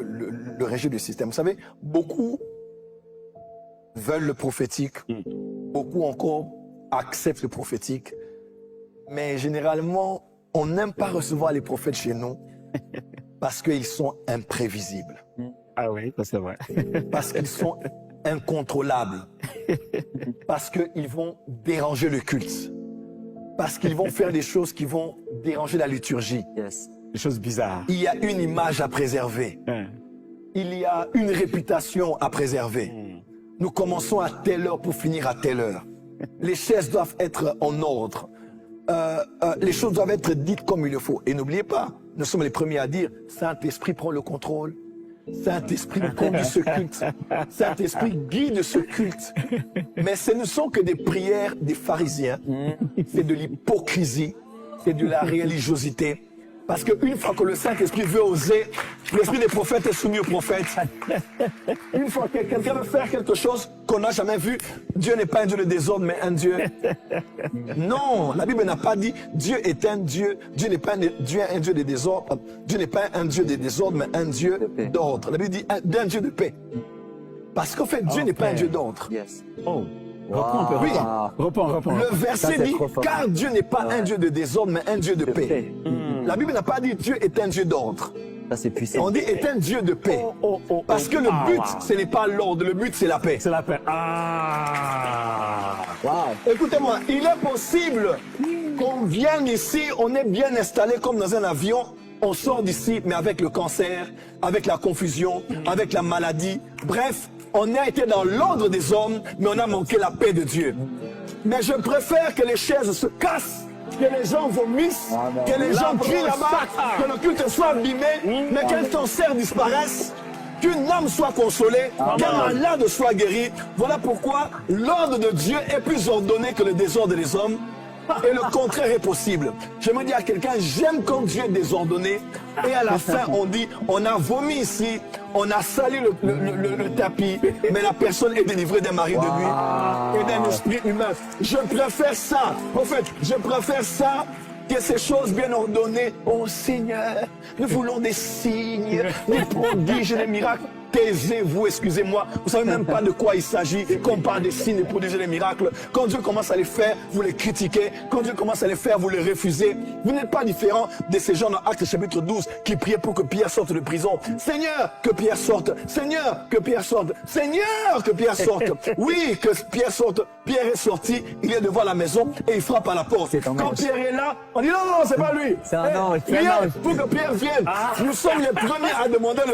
le régime du système. Vous savez, beaucoup veulent le prophétique, beaucoup encore acceptent le prophétique, mais généralement, on n'aime pas recevoir les prophètes chez nous parce qu'ils sont imprévisibles. Ah oui, ça c'est vrai. Parce qu'ils sont incontrôlables. Parce qu'ils vont déranger le culte. Parce qu'ils vont faire des choses qui vont déranger la liturgie. Yes. Des choses bizarres. Il y a une image à préserver. Il y a une réputation à préserver. Nous commençons à telle heure pour finir à telle heure. Les chaises doivent être en ordre. Les choses doivent être dites comme il le faut. Et n'oubliez pas, nous sommes les premiers à dire, Saint-Esprit prend le contrôle. Saint-Esprit conduit ce culte. Saint-Esprit guide ce culte. Mais ce ne sont que des prières des pharisiens. C'est de l'hypocrisie. C'est de la religiosité. Parce qu'une fois que le Saint-Esprit veut oser, l'esprit des prophètes est soumis aux prophètes. Une fois que quelqu'un veut faire quelque chose qu'on n'a jamais vu, Dieu n'est pas un Dieu de désordre, mais un Dieu. Non, la Bible n'a pas dit Dieu est un Dieu. Dieu n'est pas un Dieu de désordre. Dieu n'est pas un Dieu de désordre, mais un Dieu d'ordre. La Bible dit un Dieu de paix. Parce qu'en fait, Dieu n'est pas un Dieu d'ordre. Yes. Oh. Reprends un peu, Oui. reprends. Le verset dit, trop fort. car Dieu n'est pas un Dieu de désordre, mais un Dieu de paix. La Bible n'a pas dit Dieu est un Dieu d'ordre. Ça, c'est puissant. On dit est un Dieu de paix. Parce que le but, ce n'est pas l'ordre, le but, c'est la paix. C'est la paix. Ah. Wow. Écoutez-moi, il est possible qu'on vienne ici, on est bien installé comme dans un avion, on sort d'ici, mais avec le cancer, avec la confusion, avec la maladie. Bref, on a été dans l'ordre des hommes, mais on a manqué la paix de Dieu. Mais je préfère que les chaises se cassent, que les gens vomissent, que les gens crient là-bas, que le culte soit abîmé, mais qu'un cancer disparaisse, qu'une âme soit consolée, qu'un malade soit guéri. Voilà pourquoi l'ordre de Dieu est plus ordonné que le désordre des hommes. Et le contraire est possible. Je me dis à quelqu'un, j'aime quand Dieu est désordonné. Et à la fin, on dit, on a vomi ici, on a sali le tapis, mais la personne est délivrée d'un mari de nuit et d'un esprit humain. Je préfère ça. En fait, je préfère ça que ces choses bien ordonnées. Oh Seigneur, nous voulons des signes, des prodiges, des miracles. Taisez-vous, excusez-moi. Vous savez même pas de quoi il s'agit. Quand on parle des signes, des prodiges et des miracles, quand Dieu commence à les faire, vous les critiquez. Quand Dieu commence à les faire, vous les refusez. Vous n'êtes pas différent de ces gens dans Actes chapitre 12 qui priaient pour que Pierre sorte de prison. Seigneur, que Pierre sorte. Seigneur, que Pierre sorte. Seigneur, que Pierre sorte. Oui, que Pierre sorte. Pierre est sorti, il est devant la maison et il frappe à la porte. Quand Pierre est là, on dit non, c'est pas lui. C'est un ange. Viens pour que Pierre vienne. Nous sommes les premiers à demander le